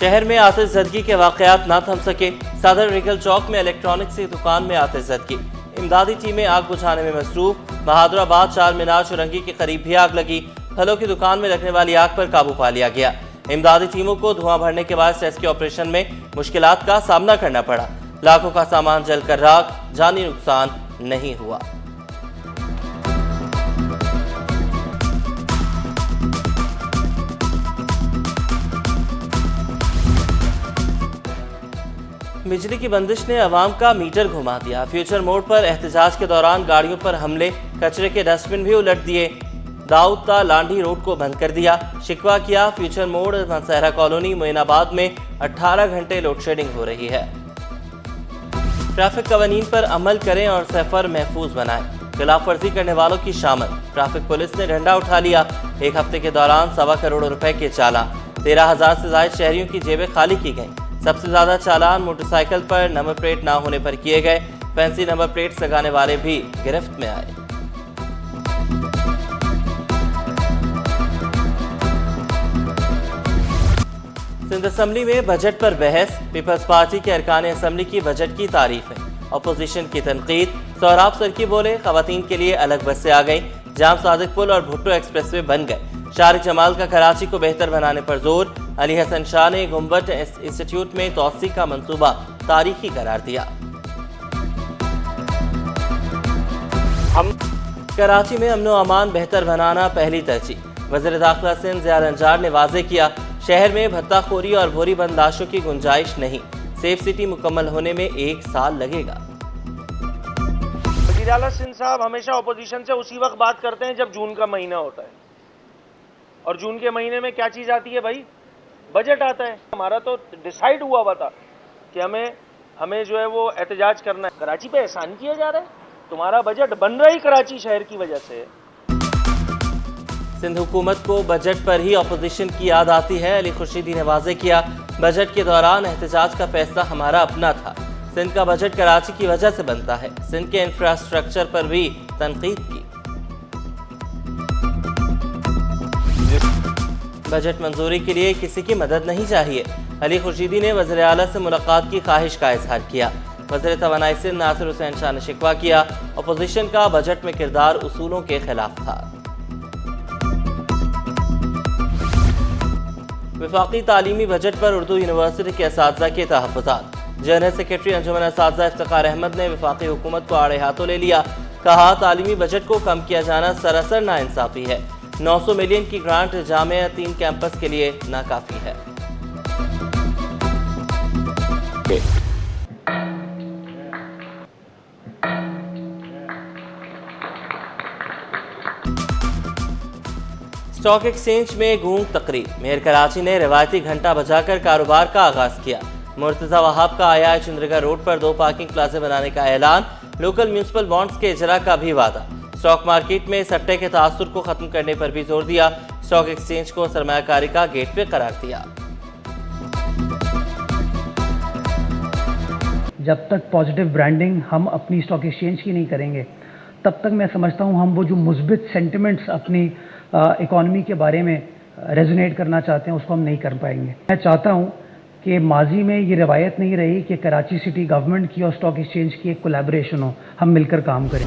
शहर में आतिशज़दगी के वाक़यात ना थम सके। सदर रिगल चौक में इलेक्ट्रॉनिक्स की दुकान में आतिशज़दगी। इमदादी टीमें आग बुझाने में मसरूफ। बहादुराबाद चार मीनार चुरंगी के करीब भी आग लगी। फलों की दुकान में लगने वाली आग पर काबू पा लिया गया। इमदादी टीमों को धुआं भरने के बाद रेस्क्यू ऑपरेशन में मुश्किलात का सामना करना पड़ा। लाखों का सामान जलकर राख, जानी नुकसान नहीं हुआ। बिजली की बंदिश ने अवाम का मीटर घुमा दिया। फ्यूचर मोड़ पर एहतजाज के दौरान गाड़ियों पर हमले, कचरे के डस्टबिन भी उलट दिए। दाऊदता लांडी रोड को बंद कर दिया। शिकवा किया फ्यूचर मोड़ मनसहरा कॉलोनी मोइनाबाद में 18 घंटे लोड शेडिंग हो रही है। ट्रैफिक कवानीन पर अमल करें और सफर महफूज बनाएं। खिलाफ वर्जी करने वालों की शामल। ट्रैफिक पुलिस ने डंडा उठा लिया। एक हफ्ते के दौरान 1.25 करोड़ रुपए के चालान। 13,000 से ज्यादा शहरियों की जेबें खाली की गईं। सबसे ज्यादा चालान मोटरसाइकिल पर नंबर प्लेट ना होने पर किए गए। फैंसी नंबर प्लेट लगाने वाले भी गिरफ्त में आए। सिंध असेंबली में बजट पर बहस। पीपल्स पार्टी के अरकान असेंबली की बजट की तारीफें, अपोजिशन की तनकीद। सोहराब सरकी बोले खवातीन के लिए अलग बसें आ गई। जाम सादिक पुल और भुट्टो एक्सप्रेसवे बन गए। शारिक जमाल का कराची को बेहतर बनाने पर जोर। अली हसन शाह ने गुम्बद इंस्टीट्यूट में तोसी का मंसूबा तारीखी करार दिया। हम कराची में अमन व अमान बेहतर बनाना पहली तरजीह। वज़ीर दाखिला सिंध ज़ियाउल अंजार ने वाज़ेह किया, शहर में भत्ताखोरी और भोरी बंद लाशों की गुंजाइश नहीं। सेफ सिटी मुकम्मल होने में 1 साल लगेगा। वज़ीर आला सिंध साहब हमेशा अपोजिशन से उसी वक्त बात करते हैं जब जून का महीना होता है, और जून के महीने में क्या चीज आती है भाई? बजट आता है। हमारा तो डिसाइड हुआ था कि हमें जो है वो एहतजाज करना है। कराची पे एहसान किया जा रहा है। तुम्हारा बजट बन रहा ही कराची शहर की वजह से। सिंध हुकूमत को बजट पर ही अपोजिशन की याद आती है। अली खुर्शीदी ने वाज़ेह किया, बजट के दौरान एहतजाज का फैसला हमारा अपना था। सिंध का बजट कराची की वजह से बनता है। सिंध के इंफ्रास्ट्रक्चर पर भी तनकीद की। बजट मंजूरी के लिए किसी की मदद नहीं चाहिए। अली खुर्शीदी ने वज़ीर आला से मुलाकात की ख्वाहिश का इजहार किया। वज़ीर तवानाई सिंध नासिर हुसैन शाह ने शिकवा किया, अपोजिशन का बजट में किरदार उसूलों के खिलाफ था। वफाकी तालीमी बजट पर उर्दू यूनिवर्सिटी के असातिज़ा के तहफ़्फ़ुज़ात। जनरल सेक्रेटरी अंजुमन असातिज़ा इफ्तिखार अहमद ने वफाकी हुकूमत को आड़े हाथों ले लिया। कहा, तालीमी बजट को कम किया जाना सरासर नाइंसाफ़ी है। 900 मिलियन की ग्रांट जामिया 3 कैंपस के लिए नाकाफी है। स्टॉक एक्सचेंज में गूंग तकरीब। मेयर कराची ने रिवायती घंटा बजाकर कारोबार का आगाज किया। मुर्तज़ा वहाब का आया चंद्रगा रोड पर 2 पार्किंग प्लाजे बनाने का ऐलान। लोकल म्यूनिसिपल बॉन्ड्स के इजरा का भी वादा। स्टॉक मार्केट में सट्टे के तासुर को खत्म करने पर भी जोर दिया। स्टॉक एक्सचेंज को सरमायाकारी का गेटवे करार दिया। जब तक पॉजिटिव ब्रांडिंग हम अपनी स्टॉक एक्सचेंज की नहीं करेंगे, तब तक मैं समझता हूँ हम वो जो मुस्बित सेंटिमेंट्स अपनी इकॉनमी के बारे में रेजोनेट करना चाहते हैं उसको हम नहीं कर पाएंगे। मैं चाहता हूँ कि माजी में ये रवायत नहीं रही कि कराची सिटी गवर्नमेंट की और स्टॉक एक्सचेंज की एक कोलैबोरेशन हो, हम मिलकर काम करें।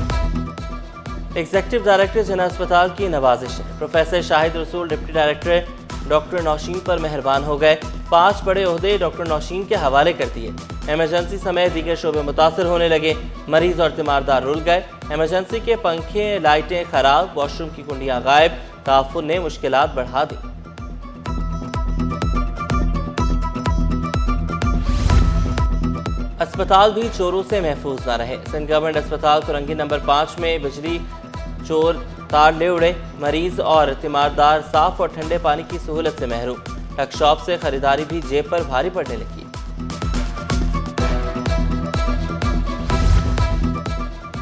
एग्जीक्यूटिव डायरेक्टर जन अस्पताल की नवाजिश। प्रोफेसर शाहिद रसूल डिप्टी डायरेक्टर डॉक्टर नौशीन पर मेहरबान हो गए। 5 बड़े ओहदे डॉक्टर नौशीन के हवाले कर दिए। इमरजेंसी समेत दीगर शोबे मुतासर होने लगे। मरीज और तीमारदार रुल गए। इमरजेंसी के पंखे लाइटें खराब, वॉशरूम की कुंडियां गायब। तहफ़्फ़ुज़ ने मुश्किलात बढ़ा दी। अस्पताल भी चोरों से महफूज न रहे। सिंध गवर्नमेंट अस्पताल तुरंगी नंबर 5 में बिजली चोर तार ले उड़े। मरीज और तीमारदार साफ और ठंडे पानी की सहूलत से महरूम। टक शॉप से खरीदारी भी जेब पर भारी पड़ने लगी।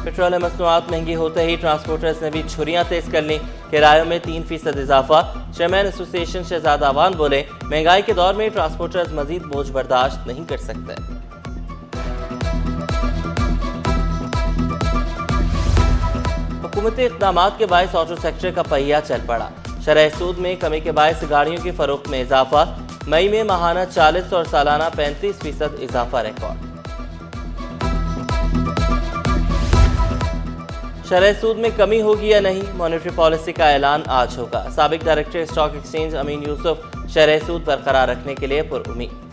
पेट्रोल मसनूआत महंगी होते ही ट्रांसपोर्टर्स ने भी छुरियां तेज कर ली। किरायों में 3% इजाफा। चेयरमैन एसोसिएशन शहजाद आवान बोले, महंगाई के दौर में ट्रांसपोर्टर्स मजीद बोझ बर्दाश्त नहीं कर सकते। हुकूमती इक़दामात के बायस ऑटो सेक्टर का पहिया चल पड़ा। शरह सूद में कमी के बायस गाड़ियों की फरोख्त में इजाफा, मई में माहाना 40 और सालाना 35% इजाफा रिकॉर्ड। शरह सूद में कमी होगी या नहीं, मॉनेटरी पॉलिसी का ऐलान आज होगा। साबिक डायरेक्टर स्टॉक एक्सचेंज अमीन यूसुफ शरह सूद बरकरार रखने के लिए पुरुम्मीद।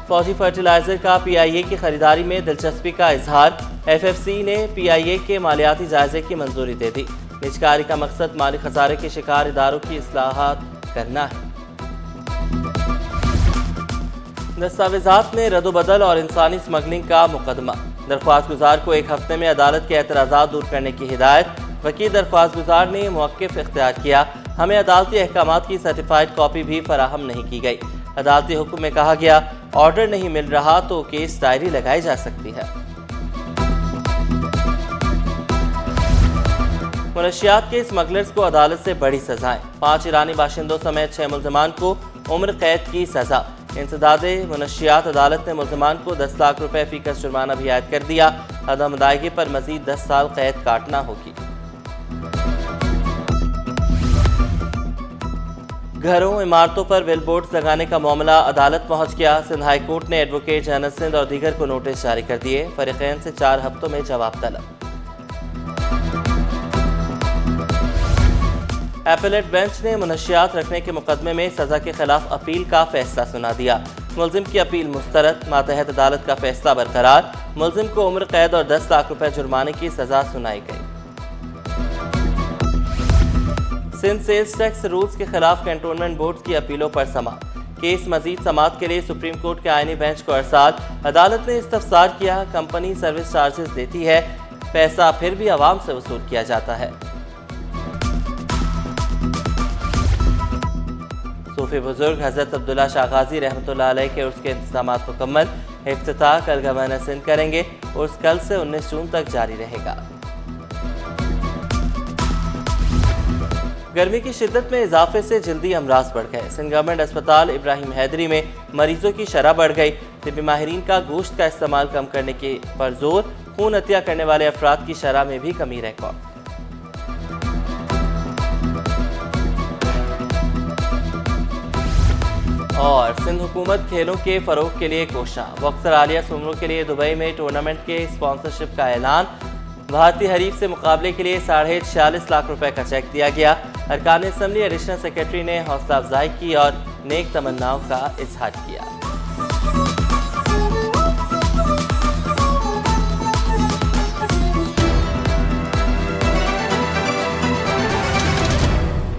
फौजी फर्टिलाइजर का पीआईए की खरीदारी में दिलचस्पी का इजहार, एफएफसी ने पीआईए के मालियाती जायजे की मंजूरी दे दी। निजकारी का मकसद माली खसारे के शिकार इदारों की इस्लाहात करना है। दस्तावेजात में रद्दोबदल और इंसानी स्मगलिंग का मुकदमा, दरख्वास्त गुजार को 1 हफ्ते में अदालत के एतराज़ात दूर करने की हिदायत। वकील दरख्वास्त गुजार ने मौक़िफ़ इख्तियार किया, हमें अदालती अहकामात की सर्टिफाइड कॉपी भी फराहम नहीं की गई। अदालती हुक्म में कहा गया, ऑर्डर नहीं मिल रहा तो केस डायरी लगाई जा सकती है। मुनशियात के स्मगलर्स को अदालत से बड़ी सजाएं, 5 ईरानी बाशिंदों समेत 6 मुल्ज़िमान को उम्र कैद की सजा। इंसदादे मुनशियात अदालत ने मुल्ज़िमान को 10 लाख रुपए फीकस जुर्माना भी आयद कर दिया। अदम अदायगी पर मजीद 10 साल कैद काटना होगी। घरों इमारतों पर बिलबोर्ड्स लगाने का मामला अदालत पहुंच गया। सिंध हाई कोर्ट ने एडवोकेट जनरल सिंध और दीगर को नोटिस जारी कर दिए। फरीकैन से 4 हफ्तों में जवाब तलब। एपेलेट बेंच ने मुनशियात रखने के मुकदमे में सजा के खिलाफ अपील का फैसला सुना दिया। मुल्जिम की अपील मुस्तरद, मातहत अदालत का फैसला बरकरार। मुल्जिम को उम्र कैद और 10 लाख रुपए जुर्माने की सजा सुनाई गई। सिंध सेल्स टैक्स रूल्स के खिलाफ कैंटोनमेंट बोर्ड की अपीलों पर समाअत। केस मजीद समाअत के लिए सुप्रीम कोर्ट के आईनी बेंच को अरसाल। अदालत ने इस्तफसार किया, कंपनी सर्विस चार्जेस देती है, पैसा फिर भी आवाम से वसूल किया जाता है। सूफी बुजुर्ग हजरत अब्दुल्ला शाह गाजी रहमतुल्लाह अलैह के उर्स के इंतजामात मुकम्मल। इफ्तिताह कल गवर्नर सिंध करेंगे। उर्स कल से 19 जून तक जारी रहेगा। गर्मी की शिद्दत में इजाफे से जल्दी अमराज बढ़ गए। सिंध गवर्नमेंट अस्पताल इब्राहिम हैदरी में मरीजों की शरह बढ़ गई। तिब्बी माहिरीन का गोश्त का इस्तेमाल कम करने के पर जोर। खून अतिया करने वाले अफराद की शरह में भी कमी रिकॉर्ड। और सिंध हुकूमत खेलों के फरोग के लिए कोशां। बॉक्सर आलिया सुमरो के लिए दुबई में टूर्नामेंट के स्पॉन्सरशिप का ऐलान। भारतीय हरीफ से मुकाबले के लिए 46.5 लाख रुपए का चेक दिया गया। अरकान असम्बली एडिशनल सेक्रेटरी ने हौसला अफजाई की और नेक तमन्नाओं का इजहार किया।